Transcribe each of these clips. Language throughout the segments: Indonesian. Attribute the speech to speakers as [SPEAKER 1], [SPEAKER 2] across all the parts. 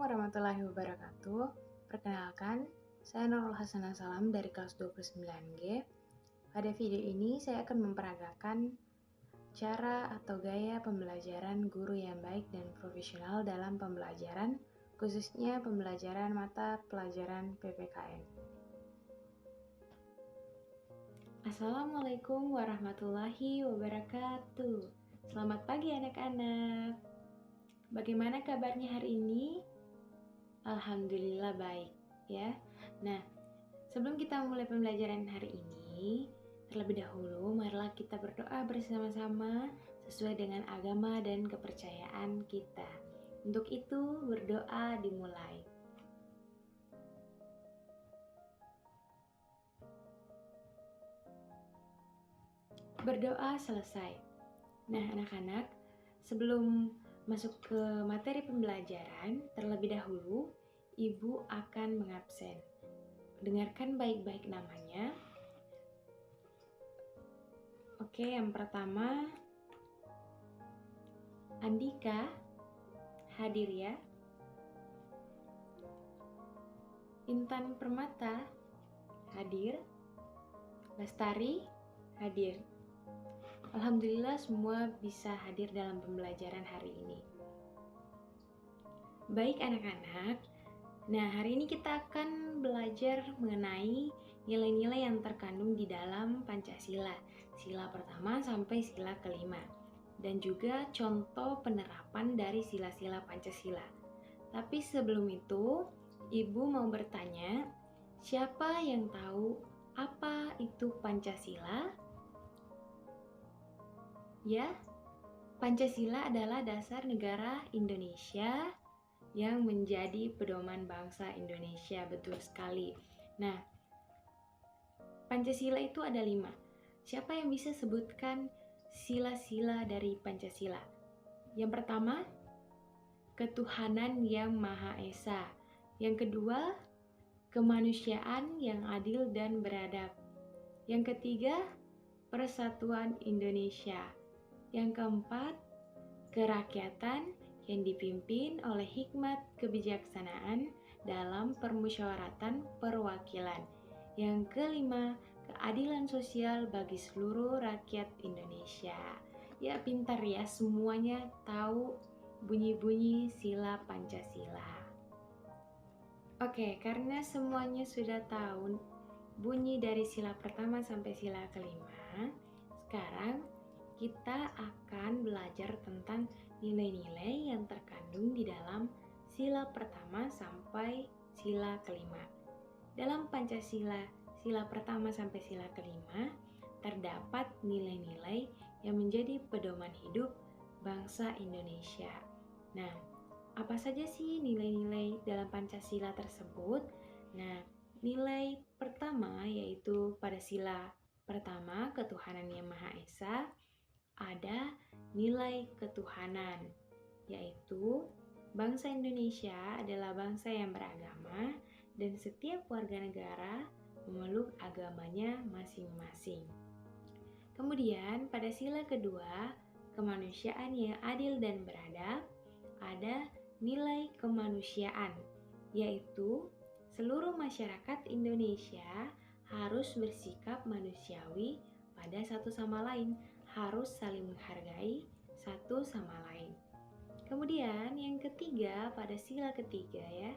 [SPEAKER 1] warahmatullahi wabarakatuh. Perkenalkan, saya Nurul Hasanah Salam dari kelas 29G. Pada video ini saya akan memperagakan cara atau gaya pembelajaran guru yang baik dan profesional dalam pembelajaran, khususnya pembelajaran mata pelajaran PPKN. Assalamualaikum warahmatullahi wabarakatuh. Selamat pagi anak-anak. Bagaimana kabarnya hari ini? Alhamdulillah baik ya. Nah, sebelum kita mulai pembelajaran hari ini, terlebih dahulu marilah kita berdoa bersama-sama sesuai dengan agama dan kepercayaan kita. Untuk itu, berdoa dimulai. Berdoa selesai. Nah, anak-anak, sebelum masuk ke materi pembelajaran, terlebih dahulu Ibu akan mengabsen. Dengarkan baik-baik namanya. Oke, yang pertama Andika, hadir ya. Intan Permata, hadir. Lestari, hadir. Alhamdulillah semua bisa hadir dalam pembelajaran hari ini. Baik anak-anak, nah hari ini kita akan belajar mengenai nilai-nilai yang terkandung di dalam Pancasila, sila pertama sampai sila kelima, dan juga contoh penerapan dari sila-sila Pancasila. Tapi sebelum itu, Ibu mau bertanya, siapa yang tahu apa itu Pancasila? Ya, Pancasila adalah dasar negara Indonesia yang menjadi pedoman bangsa Indonesia, betul sekali. Nah, Pancasila itu ada 5. Siapa yang bisa sebutkan sila-sila dari Pancasila? Yang pertama, ketuhanan yang Maha Esa. Yang kedua, kemanusiaan yang adil dan beradab. Yang ketiga, persatuan Indonesia. Yang keempat, kerakyatan yang dipimpin oleh hikmat kebijaksanaan dalam permusyawaratan perwakilan. Yang kelima, keadilan sosial bagi seluruh rakyat Indonesia. Ya, pintar ya, semuanya tahu bunyi-bunyi sila Pancasila. Oke, karena semuanya sudah tahu bunyi dari sila pertama sampai sila kelima, sekarang kita akan belajar tentang nilai-nilai yang terkandung di dalam sila pertama sampai sila kelima. Dalam Pancasila, sila pertama sampai sila kelima, terdapat nilai-nilai yang menjadi pedoman hidup bangsa Indonesia. Nah, apa saja sih nilai-nilai dalam Pancasila tersebut? Nah, nilai pertama yaitu pada sila pertama, ketuhanan yang Maha Esa, ada nilai ketuhanan, yaitu bangsa Indonesia adalah bangsa yang beragama dan setiap warga negara memeluk agamanya masing-masing. Kemudian pada sila kedua, kemanusiaan yang adil dan beradab, ada nilai kemanusiaan, yaitu seluruh masyarakat Indonesia harus bersikap manusiawi pada satu sama lain, harus saling menghargai satu sama lain. Kemudian yang ketiga, pada sila ketiga ya,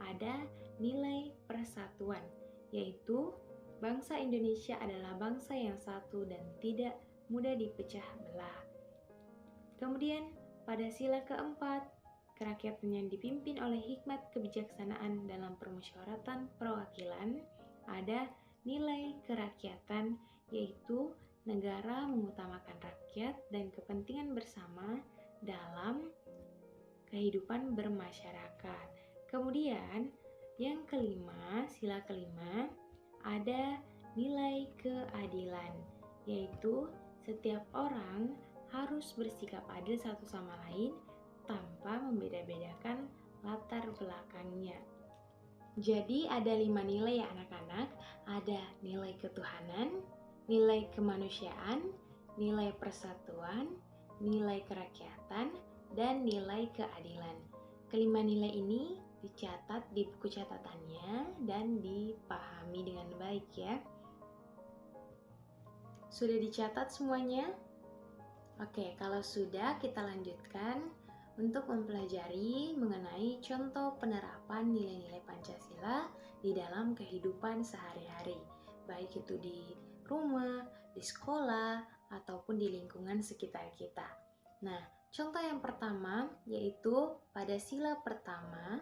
[SPEAKER 1] ada nilai persatuan, yaitu bangsa Indonesia adalah bangsa yang satu dan tidak mudah dipecah belah. Kemudian pada sila keempat, kerakyatan yang dipimpin oleh hikmat kebijaksanaan dalam permusyawaratan perwakilan, ada nilai kerakyatan, yaitu negara mengutamakan rakyat dan kepentingan bersama dalam kehidupan bermasyarakat. Kemudian yang kelima, sila kelima, ada nilai keadilan, yaitu setiap orang harus bersikap adil satu sama lain tanpa membeda-bedakan latar belakangnya. Jadi ada 5 nilai ya anak-anak, ada nilai ketuhanan, nilai kemanusiaan, nilai persatuan, nilai kerakyatan, dan nilai keadilan. Kelima nilai ini dicatat di buku catatannya dan dipahami dengan baik ya. Sudah dicatat semuanya? Oke, kalau sudah kita lanjutkan untuk mempelajari mengenai contoh penerapan nilai-nilai Pancasila di dalam kehidupan sehari-hari, baik itu di rumah, di sekolah, ataupun di lingkungan sekitar kita. Nah, contoh yang pertama yaitu pada sila pertama,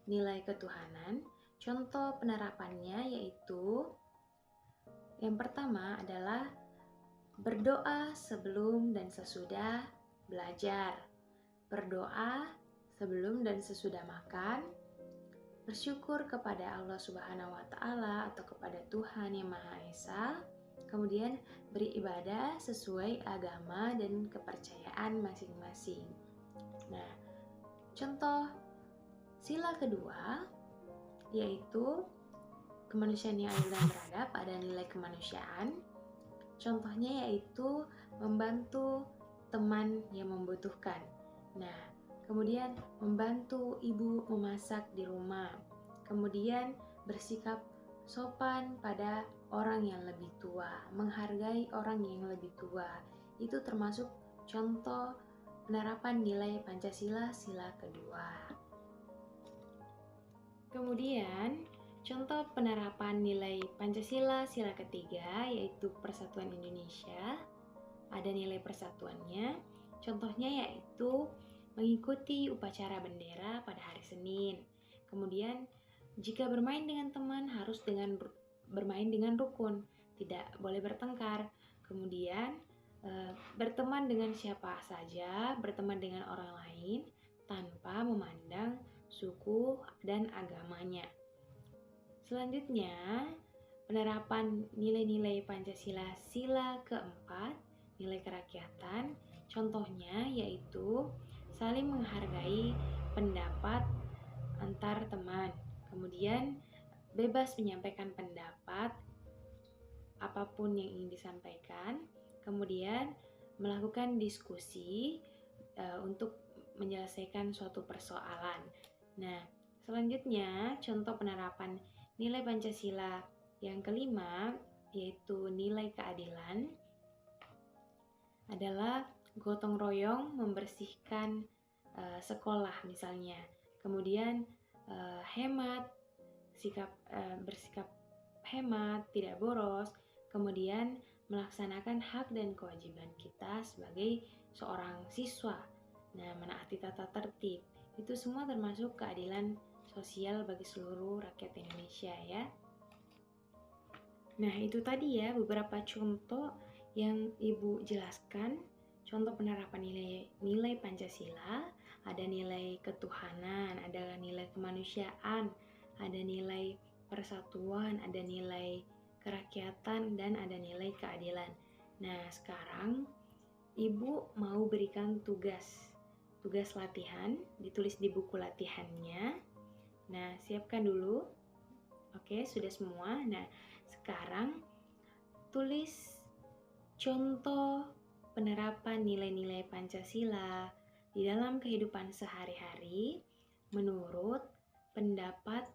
[SPEAKER 1] nilai ketuhanan. Contoh penerapannya yaitu yang pertama adalah berdoa sebelum dan sesudah belajar, berdoa sebelum dan sesudah makan, bersyukur kepada Allah Subhanahu wa Ta'ala atau kepada Tuhan Yang Maha Esa, kemudian beribadah sesuai agama dan kepercayaan masing-masing. Nah, contoh sila kedua yaitu kemanusiaan yang adil dan beradab, ada nilai kemanusiaan. Contohnya yaitu membantu teman yang membutuhkan. Nah, kemudian membantu ibu memasak di rumah. Kemudian bersikap sopan pada orang yang lebih tua, menghargai orang yang lebih tua. Itu termasuk contoh penerapan nilai Pancasila sila kedua. Kemudian, contoh penerapan nilai Pancasila sila ketiga yaitu Persatuan Indonesia. Ada nilai persatuannya. Contohnya yaitu mengikuti upacara bendera pada hari Senin. Kemudian, jika bermain dengan teman harus bermain dengan rukun, tidak boleh bertengkar. Kemudian, berteman dengan siapa saja, berteman dengan orang lain tanpa memandang suku dan agamanya. Selanjutnya, penerapan nilai-nilai Pancasila sila keempat, nilai kerakyatan. Contohnya yaitu saling menghargai pendapat antar teman. Kemudian bebas menyampaikan pendapat apapun yang ingin disampaikan. Kemudian melakukan diskusi untuk menyelesaikan suatu persoalan. Nah, selanjutnya contoh penerapan nilai Pancasila yang kelima yaitu nilai keadilan adalah gotong royong membersihkan sekolah misalnya. Kemudian bersikap hemat, tidak boros. Kemudian melaksanakan hak dan kewajiban kita sebagai seorang siswa. Nah, menaati tata tertib. Itu semua termasuk keadilan sosial bagi seluruh rakyat Indonesia ya. Nah, itu tadi ya beberapa contoh yang Ibu jelaskan. Contoh penerapan nilai Pancasila, ada nilai ketuhanan, ada nilai kemanusiaan, ada nilai persatuan, ada nilai kerakyatan, dan ada nilai keadilan. Nah, sekarang Ibu mau berikan tugas latihan, ditulis di buku latihannya. Nah, siapkan dulu. Oke, sudah semua. Nah, sekarang tulis contoh penerapan nilai-nilai Pancasila di dalam kehidupan sehari-hari menurut pendapat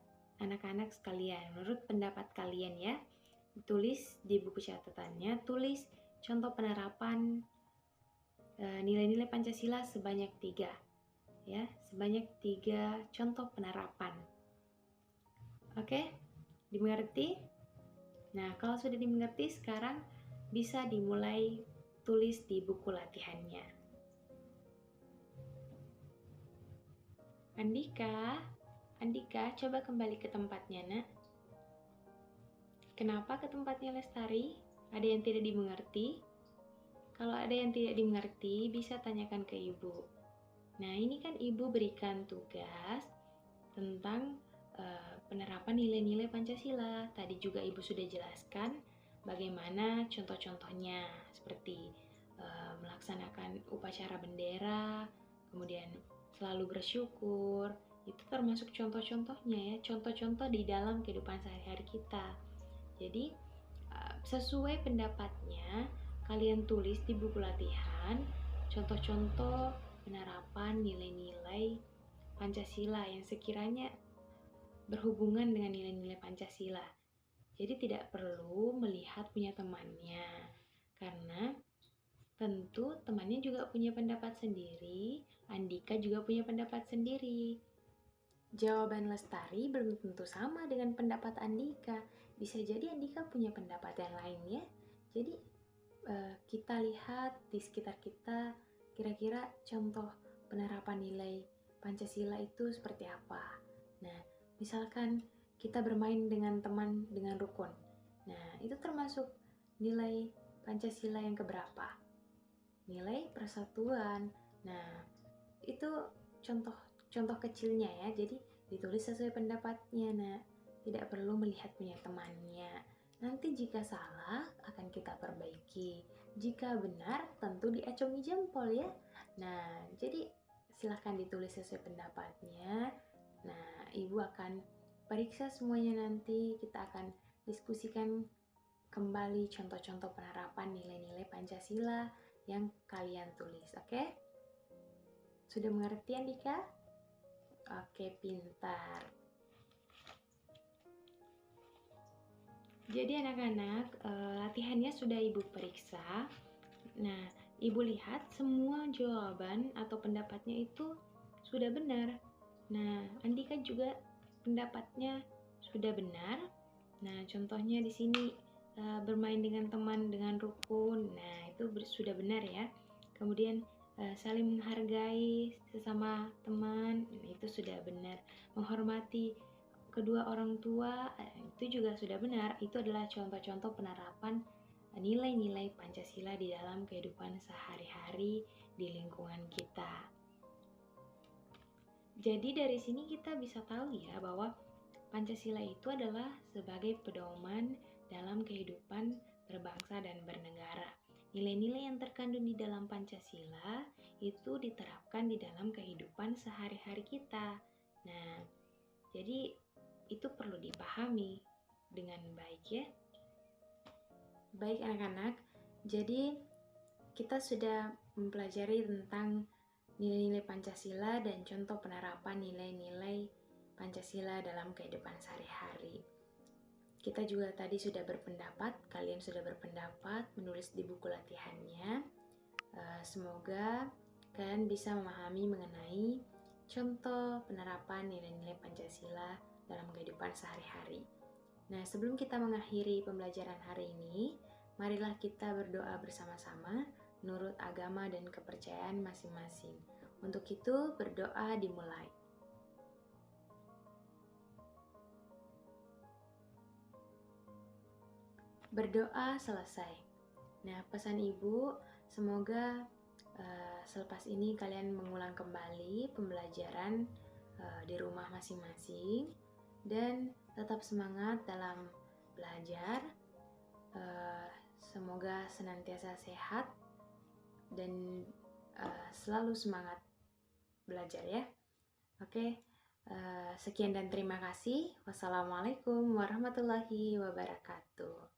[SPEAKER 1] anak-anak sekalian, menurut pendapat kalian ya. Tulis di buku catatannya, tulis contoh penerapan nilai-nilai Pancasila sebanyak 3 ya, sebanyak 3 contoh penerapan. Oke, dimengerti? Nah, kalau sudah dimengerti, sekarang bisa dimulai tulis di buku latihannya. Andika, coba kembali ke tempatnya, Nak. Kenapa ke tempatnya Lestari? Ada yang tidak dimengerti? Kalau ada yang tidak dimengerti, bisa tanyakan ke Ibu. Nah, ini kan Ibu berikan tugas tentang penerapan nilai-nilai Pancasila. Tadi juga Ibu sudah jelaskan bagaimana contoh-contohnya, seperti melaksanakan upacara bendera, kemudian selalu bersyukur. Itu termasuk contoh-contohnya ya, contoh-contoh di dalam kehidupan sehari-hari kita. Jadi, sesuai pendapatnya, kalian tulis di buku latihan contoh-contoh penerapan nilai-nilai Pancasila yang sekiranya berhubungan dengan nilai-nilai Pancasila. Jadi tidak perlu melihat punya temannya, karena tentu temannya juga punya pendapat sendiri, Andika juga punya pendapat sendiri. Jawaban Lestari belum tentu sama dengan pendapat Andika. Bisa jadi Andika punya pendapat yang lain ya. Jadi kita lihat di sekitar kita, kira-kira contoh penerapan nilai Pancasila itu seperti apa. Nah, misalkan kita bermain dengan teman dengan rukun. Nah, itu termasuk nilai Pancasila yang keberapa? Nilai persatuan. Nah, itu contoh kecilnya ya. Jadi ditulis sesuai pendapatnya. Nah, tidak perlu melihat punya temannya. Nanti jika salah akan kita perbaiki. Jika benar tentu diacungi jempol ya. Nah, jadi silahkan ditulis sesuai pendapatnya. Nah, Ibu akan periksa semuanya nanti. Kita akan diskusikan kembali contoh-contoh penerapan nilai-nilai Pancasila yang kalian tulis, oke? Sudah mengerti Andika? Oke, pintar. Jadi anak-anak, latihannya sudah Ibu periksa. Nah, Ibu lihat semua jawaban atau pendapatnya itu sudah benar. Nah, Andika juga pendapatnya sudah benar. Nah, contohnya di sini bermain dengan teman dengan rukun. Nah, itu sudah benar ya. Kemudian saling menghargai sesama teman, itu sudah benar. Menghormati kedua orang tua, itu juga sudah benar. Itu adalah contoh-contoh penerapan nilai-nilai Pancasila di dalam kehidupan sehari-hari di lingkungan kita. Jadi dari sini kita bisa tahu ya bahwa Pancasila itu adalah sebagai pedoman dalam kehidupan berbangsa dan bernegara. Nilai-nilai yang terkandung di dalam Pancasila itu diterapkan di dalam kehidupan sehari-hari kita. Nah, jadi itu perlu dipahami dengan baik ya. Baik anak-anak, jadi kita sudah mempelajari tentang nilai-nilai Pancasila dan contoh penerapan nilai-nilai Pancasila dalam kehidupan sehari-hari. Kita juga tadi sudah berpendapat, kalian sudah berpendapat menulis di buku latihannya. Semoga kalian bisa memahami mengenai contoh penerapan nilai-nilai Pancasila dalam kehidupan sehari-hari. Nah, sebelum kita mengakhiri pembelajaran hari ini, marilah kita berdoa bersama-sama menurut agama dan kepercayaan masing-masing. Untuk itu, berdoa dimulai. Berdoa selesai. Nah, pesan Ibu, semoga selepas ini kalian mengulang kembali pembelajaran di rumah masing-masing dan tetap semangat dalam belajar. Semoga senantiasa sehat dan selalu semangat belajar ya. Oke, sekian dan terima kasih. Wassalamualaikum warahmatullahi wabarakatuh.